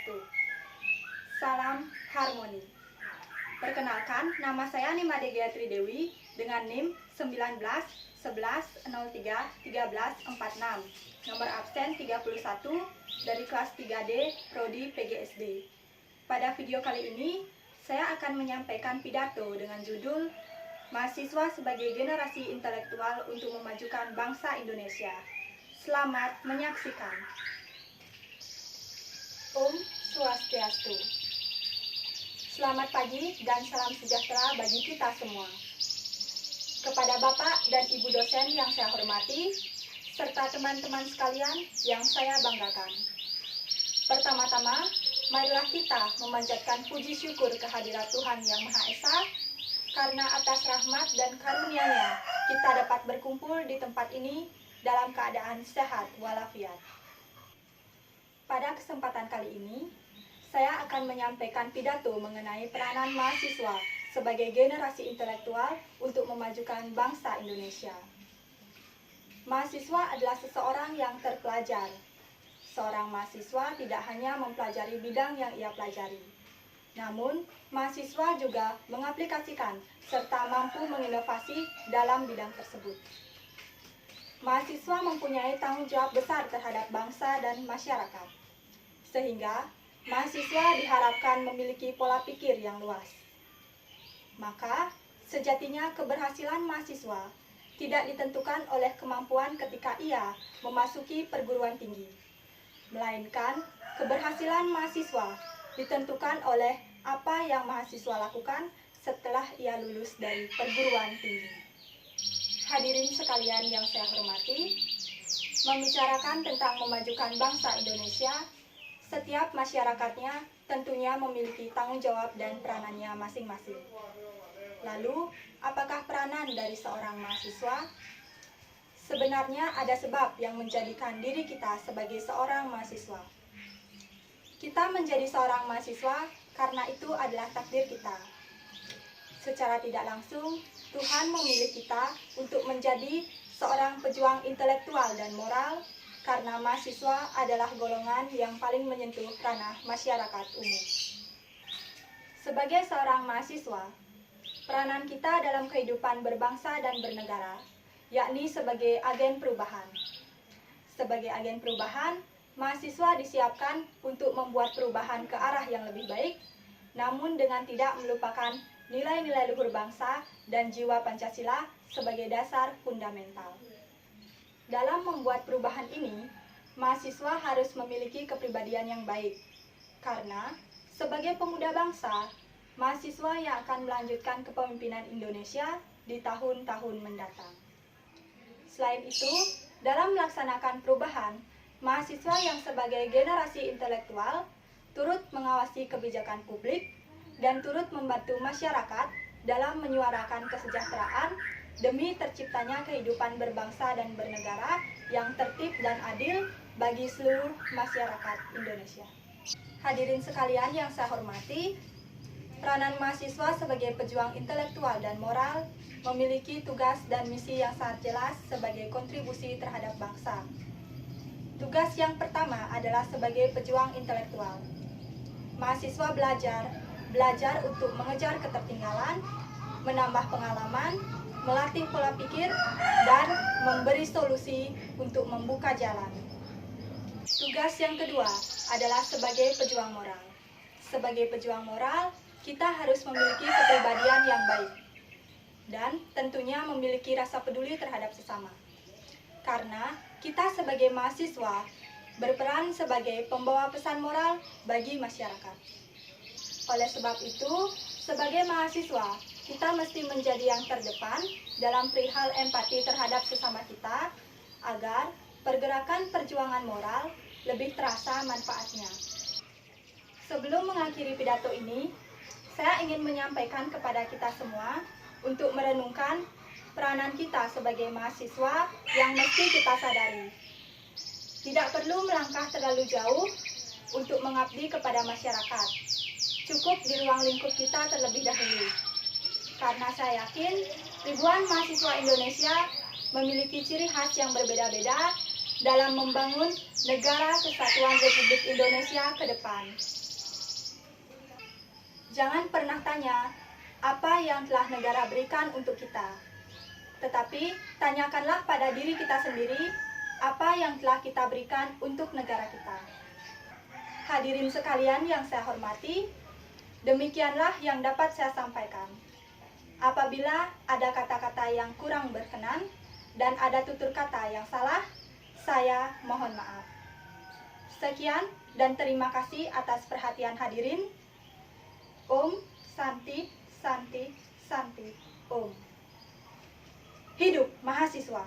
Swastiastu. Salam harmoni. Perkenalkan, nama saya Nimade Gayatri Dewi dengan NIM 19 11 03 13 46, nomor absen 31 dari kelas 3D Prodi PGSD. Pada video kali ini, saya akan menyampaikan pidato dengan judul Mahasiswa sebagai Generasi Intelektual untuk Memajukan Bangsa Indonesia. Selamat menyaksikan. Om Swastiastu. Selamat pagi dan salam sejahtera bagi kita semua. Kepada Bapak dan Ibu dosen yang saya hormati, serta teman-teman sekalian yang saya banggakan. Pertama-tama, marilah kita memanjatkan puji syukur kehadirat Tuhan Yang Maha Esa, karena atas rahmat dan karunia-Nya kita dapat berkumpul di tempat ini dalam keadaan sehat walafiat. Pada kesempatan kali ini, saya akan menyampaikan pidato mengenai peranan mahasiswa sebagai generasi intelektual untuk memajukan bangsa Indonesia. Mahasiswa adalah seseorang yang terpelajar. Seorang mahasiswa tidak hanya mempelajari bidang yang ia pelajari, namun mahasiswa juga mengaplikasikan serta mampu menginovasi dalam bidang tersebut. Mahasiswa mempunyai tanggung jawab besar terhadap bangsa dan masyarakat, sehingga mahasiswa diharapkan memiliki pola pikir yang luas. Maka, sejatinya keberhasilan mahasiswa tidak ditentukan oleh kemampuan ketika ia memasuki perguruan tinggi, melainkan keberhasilan mahasiswa ditentukan oleh apa yang mahasiswa lakukan setelah ia lulus dari perguruan tinggi. Hadirin sekalian yang saya hormati, membicarakan tentang memajukan bangsa Indonesia, setiap masyarakatnya tentunya memiliki tanggung jawab dan peranannya masing-masing. Lalu, apakah peranan dari seorang mahasiswa? Sebenarnya ada sebab yang menjadikan diri kita sebagai seorang mahasiswa. Kita menjadi seorang mahasiswa karena itu adalah takdir kita. Secara tidak langsung, Tuhan memilih kita untuk menjadi seorang pejuang intelektual dan moral karena mahasiswa adalah golongan yang paling menyentuh ranah masyarakat umum. Sebagai seorang mahasiswa, peranan kita dalam kehidupan berbangsa dan bernegara, yakni sebagai agen perubahan. Sebagai agen perubahan, mahasiswa disiapkan untuk membuat perubahan ke arah yang lebih baik, namun dengan tidak melupakan nilai-nilai luhur bangsa dan jiwa Pancasila sebagai dasar fundamental. Dalam membuat perubahan ini, mahasiswa harus memiliki kepribadian yang baik, karena sebagai pemuda bangsa, mahasiswa yang akan melanjutkan kepemimpinan Indonesia di tahun-tahun mendatang. Selain itu, dalam melaksanakan perubahan, mahasiswa yang sebagai generasi intelektual turut mengawasi kebijakan publik dan turut membantu masyarakat dalam menyuarakan kesejahteraan demi terciptanya kehidupan berbangsa dan bernegara yang tertib dan adil bagi seluruh masyarakat Indonesia. Hadirin sekalian yang saya hormati, peranan mahasiswa sebagai pejuang intelektual dan moral memiliki tugas dan misi yang sangat jelas sebagai kontribusi terhadap bangsa. Tugas yang pertama adalah sebagai pejuang intelektual. Mahasiswa belajar untuk mengejar ketertinggalan, menambah pengalaman, melatih pola pikir, dan memberi solusi untuk membuka jalan. Tugas yang kedua adalah sebagai pejuang moral. Sebagai pejuang moral, kita harus memiliki kepribadian yang baik dan tentunya memiliki rasa peduli terhadap sesama. Karena kita sebagai mahasiswa berperan sebagai pembawa pesan moral bagi masyarakat. Oleh sebab itu, sebagai mahasiswa, kita mesti menjadi yang terdepan dalam perihal empati terhadap sesama kita, agar pergerakan perjuangan moral lebih terasa manfaatnya. Sebelum mengakhiri pidato ini, saya ingin menyampaikan kepada kita semua untuk merenungkan peranan kita sebagai mahasiswa yang mesti kita sadari. Tidak perlu melangkah terlalu jauh untuk mengabdi kepada masyarakat. Cukup di ruang lingkup kita terlebih dahulu. Karena saya yakin ribuan mahasiswa Indonesia memiliki ciri khas yang berbeda-beda dalam membangun negara kesatuan Republik Indonesia ke depan. Jangan pernah tanya apa yang telah negara berikan untuk kita, tetapi tanyakanlah pada diri kita sendiri apa yang telah kita berikan untuk negara kita. Hadirin sekalian yang saya hormati, demikianlah yang dapat saya sampaikan. Apabila ada kata-kata yang kurang berkenan dan ada tutur kata yang salah, saya mohon maaf. Sekian dan terima kasih atas perhatian hadirin. Om Santi Santi Santi Om. Hidup mahasiswa.